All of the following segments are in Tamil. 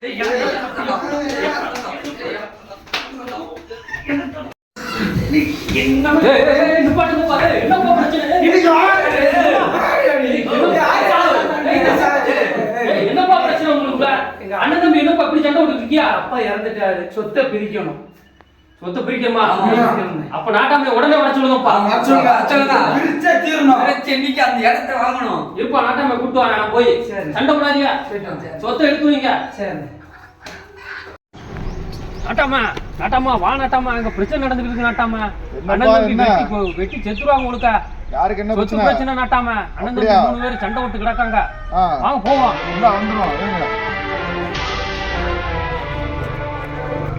என்னப்பா பிரச்சனை உங்களுக்கு? அண்ணன் தம்பி என்னப்பா இப்படி சண்டை விட்டு இருக்கியா? அப்பா இறந்துட்டாரு, சொத்தை பிரிக்கணும். சொத்தை பிரிக்கணுமா? அப்ப நாட்டாமை உடனே வர சொல்லுங்கப்பா. சென்னைக்கு அந்த இடத்த வாங்கணும். இருப்பா, நாட்டாமை கூட்டு வர, நான் போய் சண்டை போடாதீங்க, சொத்தை எடுத்து வைங்க. நாட்டாமா, நாட்டாமா வா நாட்டாமா, அங்க பிரச்சனை நடந்துட்டு இருக்கு நாட்டாமா. அண்ணன் தம்பி வெட்டி செத்துருவாங்க உங்களுக்கு. யாருக்கு என்ன பிரச்சனை? பிரச்சனை நாட்டாமா, அண்ணன் தம்பி 3 பேர் சண்டை விட்டு கிடக்காங்க. வாங்க போவோம்.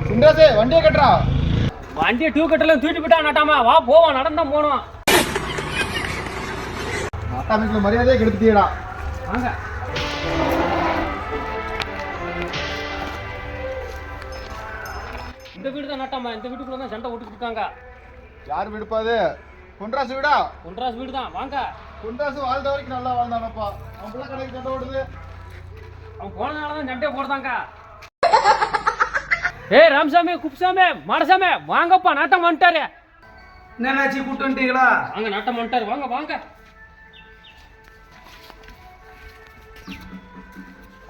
சுந்தராசே வண்டியை கட்டுறா. வண்டியை டியூ கட்டலாம் தூக்கிட்டு போயிட்டா நாட்டாமா. வா போவோம், நடந்தா போனோம். நாட்டாமைக்குள்ள மரியாதையை கெடுத்துட்டீடா. வாங்க. இந்த வீடு தான் நாட்டாமா, இந்த வீட்டுக்குள்ள தான் சண்டை விட்டுக்கிட்டு இருக்காங்க. யார் வீடுப்பாது? குன்றாசு வீடா? குன்றாசு வீடு தான். வாங்க. குன்றாசு வாழ்ந்த வரைக்கும் நல்லா வாழ்ந்தானப்பா. அவன் பிள்ளை கடைக்கு சண்டை ஓடுது. அவன் போனதுனாலதான் சண்டையை போடுறாங்க. ஏய் ராமசாமி, குப்சாமி, மாடசாமி, வாங்கப்பா, நாட்டம் வந்துட்டாரு. என்னாச்சு, கூட்டு வந்துட்டீங்களா? வாங்க, நாட்டம் வந்துட்டாரு, வாங்க வாங்க.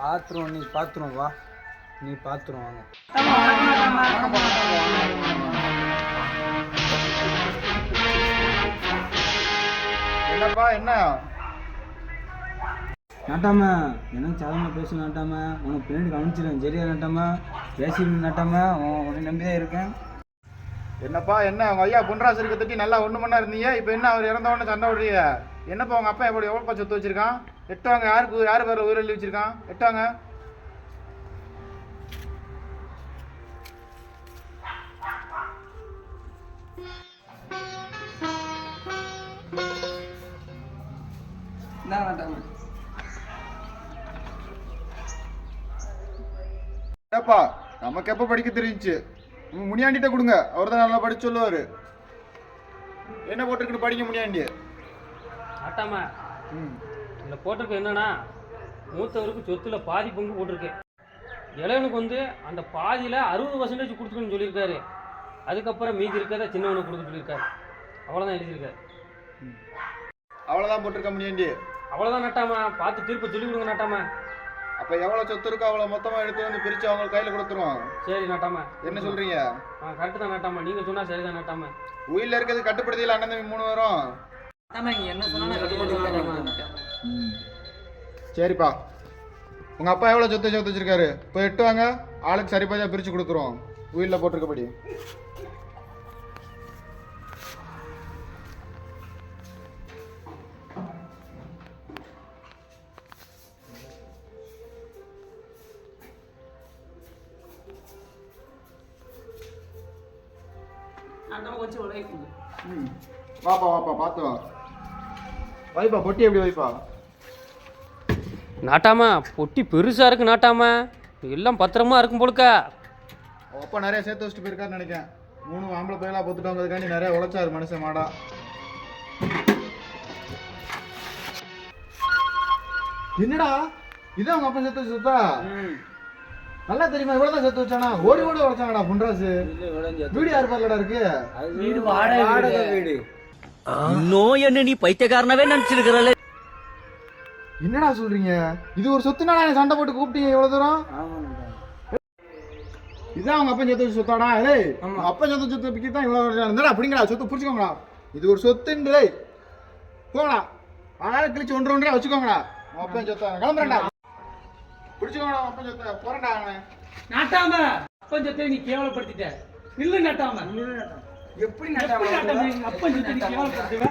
பாத்துருவோம், நீ பாத்துருவோம், வா நீ பாத்துருவோம், வாங்க. என்னப்பா என்ன? நாட்டாம எனக்கு சாதனை பேச நாட்டாம, உனக்கு பின்னாடி கவனிச்சிடும் சரியா நாட்டாம? பேசிட்டு நாட்டாம, உன்னை நம்பிதான் இருக்கேன். என்னப்பா என்ன? உங்க ஐயா குன்றாசு இருக்க தட்டி நல்லா ஒண்ணு மணி இருந்தீங்க. இப்ப என்ன அவர் இறந்த உடனே சண்டை விடுறீங்க? என்னப்பா உங்க அப்பா எப்படி எவ்வளோப்பா சொத்து வச்சிருக்கான்? எட்டுவாங்க. யாரு பேர உயிர் எழுதி வச்சிருக்கான்? எட்டுவாங்க. ஏப்பா நமக்கு எப்ப படிக்க தெரிஞ்சுச்சு? முனியாண்டிட்ட கொடுங்க, அவர் தான் நல்லா படிச்சு சொல்லுவாரு. என்ன போட்டிருக்கு படிக்க முனியாண்டி? நாட்டாமா, இதுல போட்டிருக்கு என்னன்னா, மூத்தவருக்கு சொத்துல பாதி பங்கு போட்டிருக்கு. இளைவனுக்கு வந்து அந்த பாதியில 60% கொடுத்துக்கணும்னு சொல்லியிருக்காரு. அதுக்கப்புறம் மீதி இருக்கிறத சின்னவனுக்கு கொடுக்க சொல்லியிருக்காரு. அவ்வளவுதான் எழுதியிருக்காரு. அவ்வளவுதான் போட்டிருக்க முனியாண்டி? அவ்வளவுதான் நாட்டாமா, பார்த்து தீர்ப்பு சொல்லி கொடுங்க நாட்டாமா. அப்ப எவ்வளவு சொத்து இருக்கோ அவ்வளவு மொத்தமா எடுத்து வந்து பிரிச்சு அவங்க கையில கொடுத்துருவோம். சரி நாட்டாமா. என்ன சொல்றீங்க? கரெக்ட் தான் நாட்டாமா, நீங்க சொன்னா சரிதான் நாட்டாமா. உயிரில இருக்கிறது கட்டுப்படுத்தியில அண்ணன் தம்பி 3 பேரும். சரிப்பா, உங்க அப்பா எவ்வளவு சொத்து சேர்த்து வச்சிருக்காரு? இப்போ எட்டுவாங்க, ஆளுக்கு சரி பாதியா பிரிச்சு கொடுத்துருவோம் உயிரில போட்டிருக்கபடி. வாப்பா வாப்பா, பார்த்து வா. வைப்பா பொட்டி, எப்படி வைப்பா? நாட்டாமா பொட்டி பெருசா இருக்கு நாட்டாமா, எல்லாம் பத்திரமா இருக்கும் போலுக்க. அப்பா நிறைய சேர்த்து வச்சுட்டு போயிருக்காருன்னு நினைக்கிறேன். 3 ஆம்பளை பையலா பொத்துட்டவங்கிறதுக்காண்டி நிறைய உழைச்சாரு மனுஷன் மாடா. என்னடா இதான் உங்க அப்பா சேர்த்து வச்சுட்டா? நல்லா தெரியுமா? இவ்வளவுதான் சேர்த்து வச்சானா? ஓடி ஓடி உழைச்சாங்கடா புன்ராசு. வீடு யார் பார்லடா இருக்கு? வீடு வாடகை வீடு. இன்னும் என்ன நீ பைத்தியக்காரனவே நினைச்சிருக்கிறல்ல? என்னடா சொல்றீங்க? இது ஒரு சொத்துனாடா சண்டை போட்டு கூப்பிட்டீங்க இவ்வளவு தூரம்? இதான் அவங்க அப்பா சொத்து சொத்தாடா? ஏய், அப்பா சொத்து சொத்து பிக்கி தான் இவ்வளவு இருந்தா அப்படிங்கடா சொத்து புடிச்சுக்கோங்கடா. இது ஒரு சொத்துன்றே போங்கடா. ஆளை கிழிச்சு 1 வச்சுக்கோங்கடா. அப்பா சொத்தா கிளம்புறேன்டா. புடிச்சுக்கோங்கடா அப்பா சொத்த. போறேன்டா அவன். நாட்டாம அப்பன் சொத்தை நீ கேவலப்படுத்திட்ட. இல்ல நாட்டாம, எப்படி நாட்டாம அப்பன் சொத்தை நீ கேவலப்படுத்துவ?